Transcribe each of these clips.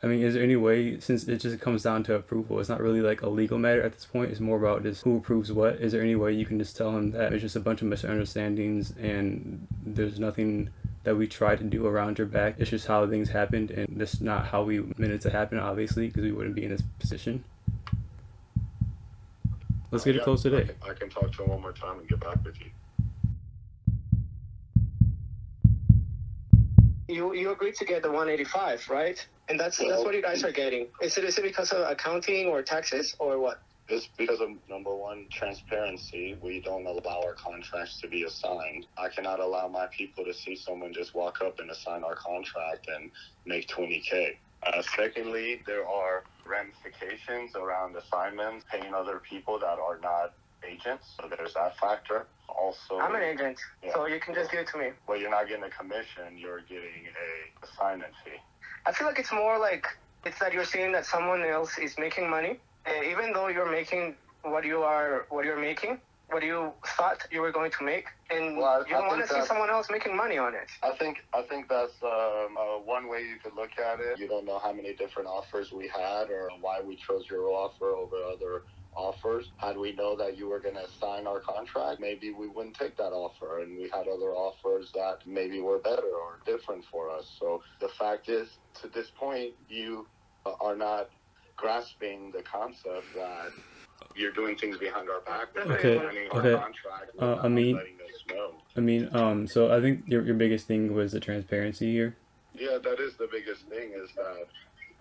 I mean, is there any way, since it just comes down to approval, it's not really like a legal matter at this point, it's more about just who approves what. Is there any way you can just tell him that it's just a bunch of misunderstandings and there's nothing that we try to do around your back? It's just how things happened, and that's not how we meant it to happen, obviously, because we wouldn't be in this position. Let's get it Yeah, closed today. I can talk to him one more time and get back with you. You agreed to get the 185, right? And that's what you guys are getting. Is it because of accounting or taxes or what? It's because of number one, transparency. We don't allow our contracts to be assigned. I cannot allow my people to see someone just walk up and assign our contract and make 20K. Secondly, there are ramifications around assignments, paying other people that are not agents. So there's that factor. Also, I'm an agent, so you can just give it to me. Well, you're not getting a commission. You're getting a assignment fee. I feel like it's more like it's that you're seeing that someone else is making money, even though you're making what you're making, what you thought you were going to make, and you don't want to see someone else making money on it. I think that's one way you could look at it. You don't know how many different offers we had or why we chose your offer over other offers. Had we know that you were going to sign our contract, maybe we wouldn't take that offer, and we had other offers that maybe were better or different for us. So the fact is, to this point, you are not grasping the concept that you're doing things behind our back. Okay. So I think your biggest thing was the transparency here. Yeah, that is the biggest thing, is that,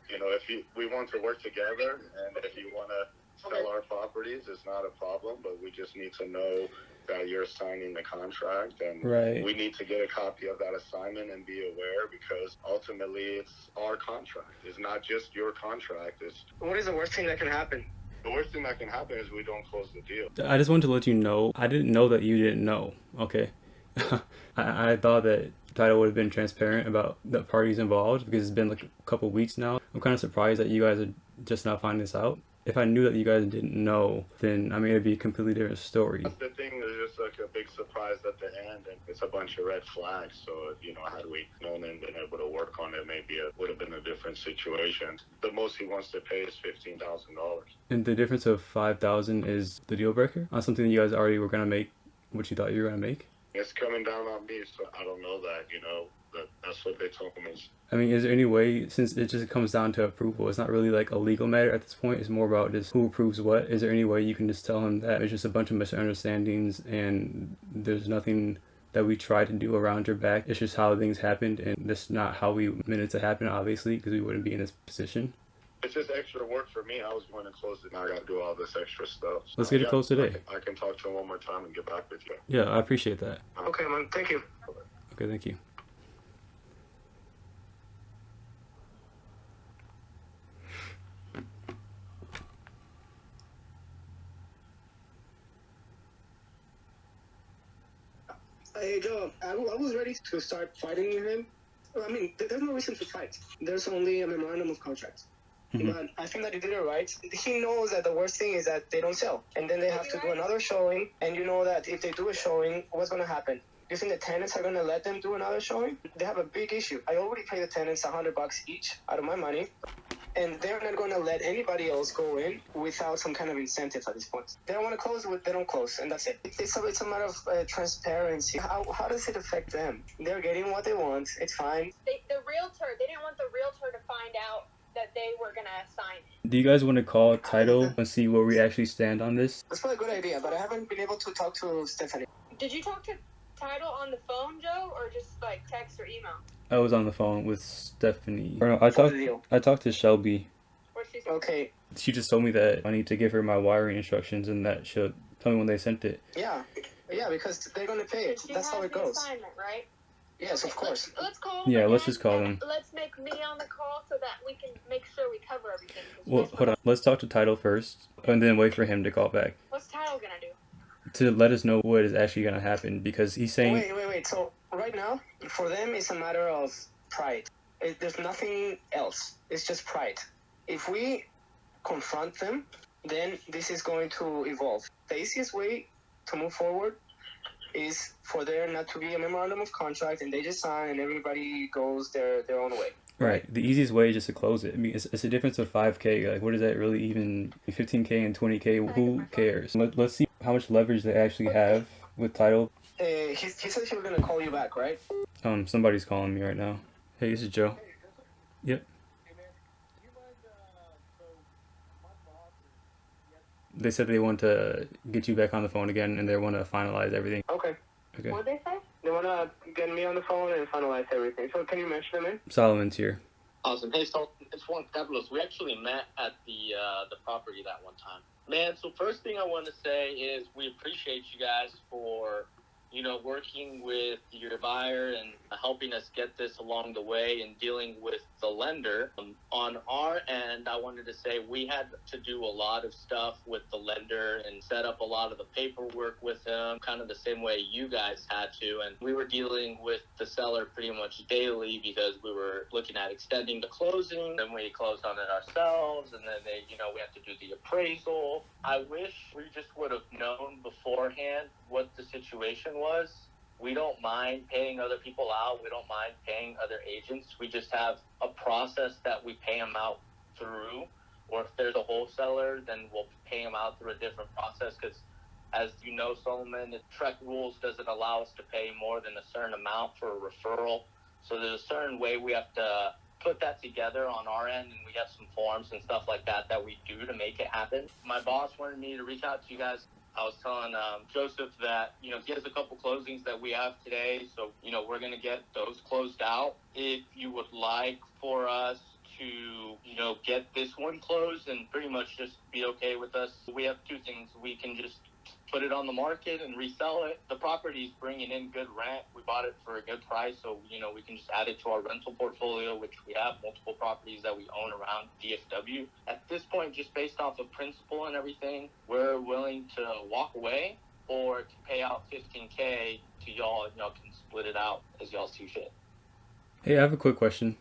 if we want to work together, and if you want to sell our properties, it's not a problem, but we just need to know that you're signing the contract, and right. We need to get a copy of that assignment and be aware, because ultimately it's our contract. It's not just your contract. What is the worst thing that can happen? The worst thing that can happen is we don't close the deal. I just wanted to let you know, I didn't know that you didn't know, okay? I thought that title would have been transparent about the parties involved, because it's been like a couple weeks now. I'm kind of surprised that you guys are just not finding this out. If I knew that you guys didn't know, then it'd be a completely different story. That's the thing, there's just like a big surprise at the end, and it's a bunch of red flags. So, had we known and been able to work on it, maybe it would have been a different situation. The most he wants to pay is $15,000. And the difference of $5,000 is the deal breaker on something that you guys already were going to make, what you thought you were going to make? It's coming down on me, so I don't know that, that's what they told me. I mean, is there any way, since it just comes down to approval, it's not really like a legal matter at this point, it's more about just who approves what. Is there any way you can just tell him that it's just a bunch of misunderstandings and there's nothing that we try to do around your back? It's just how things happened, and that's not how we meant it to happen, obviously, because we wouldn't be in this position. It's just extra work for me. I was going to close it. Now I got to do all this extra stuff. So let's get it closed today. I can talk to him one more time and get back with you. Yeah, I appreciate that. Okay, man. Thank you. Okay, thank you. Hey, Joe, I was ready to start fighting him. I mean, there's no reason to fight. There's only a memorandum of contract. Mm-hmm. But I think that he did it right. He knows that the worst thing is that they don't sell. And then they have to do another showing. And you know that if they do a showing, what's going to happen? You think the tenants are going to let them do another showing? They have a big issue. I already pay the tenants $100 each out of my money. And they're not going to let anybody else go in without some kind of incentive at this point. They don't want to close, they don't close, and that's it. It's a matter of transparency. How does it affect them? They're getting what they want. It's fine. They didn't want the realtor to find out that they were going to assign it. Do you guys want to call title and see where we actually stand on this? That's probably a good idea, but I haven't been able to talk to Stephanie. Did you talk to title on the phone, Joe, or just like text or email? I was on the phone with Stephanie. Or no, I talked to Shelby. What'd she say? Okay. She just told me that I need to give her my wiring instructions and that she'll tell me when they sent it. Yeah, because they're going to pay it. That's how it goes. Assignment, right? Yes, of course. Let's call them. Yeah, again, let's just call them. Let's make me on the call so that we can make sure we cover everything. Well, hold on. Let's talk to title first and then wait for him to call back. What's title going to do? To let us know what is actually going to happen, because he's saying... Wait. So right now, for them, it's a matter of pride. There's nothing else. It's just pride. If we confront them, then this is going to evolve. The easiest way to move forward is for there not to be a memorandum of contract and they just sign and everybody goes their own way. Right. The easiest way is just to close it. I mean, it's a difference of 5K. Like, what is that really even? 15K and 20K. Who cares? Let's see how much leverage they actually have with title. He said he was gonna call you back, right? Somebody's calling me right now. Hey, this is Joe. Yep. They said they want to get you back on the phone again, and they want to finalize everything. Okay. Okay. What'd they say? They wanna get me on the phone and finalize everything. So can you mention them in? Solomon's here. Awesome. Hey, so it's Juan Carlos. We actually met at the property that one time. Man, so first thing I want to say is we appreciate you guys for, working with your buyer and helping us get this along the way and dealing with the lender. On our end, I wanted to say we had to do a lot of stuff with the lender and set up a lot of the paperwork with him, kind of the same way you guys had to. And we were dealing with the seller pretty much daily because we were looking at extending the closing. Then we closed on it ourselves, and then we had to do the appraisal. I wish we just would have known beforehand what the situation was. We don't mind paying other people out. We don't mind paying other agents. We just have a process that we pay them out through. Or if there's a wholesaler, then we'll pay them out through a different process. Because as you know, Solomon, the Trek rules doesn't allow us to pay more than a certain amount for a referral. So there's a certain way we have to put that together on our end, and we have some forms and stuff like that we do to make it happen. My boss wanted me to reach out to you guys. I was telling Joseph that, he has a couple closings that we have today. So, we're going to get those closed out. If you would like for us to, get this one closed and pretty much just be okay with us, we have two things. We can just put it on the market and resell it. The property's bringing in good rent. We bought it for a good price, so we can just add it to our rental portfolio, which we have multiple properties that we own around DFW. At this point, just based off of principle and everything, we're willing to walk away or to pay out $15K to y'all, and y'all can split it out as y'all see fit. Hey, I have a quick question.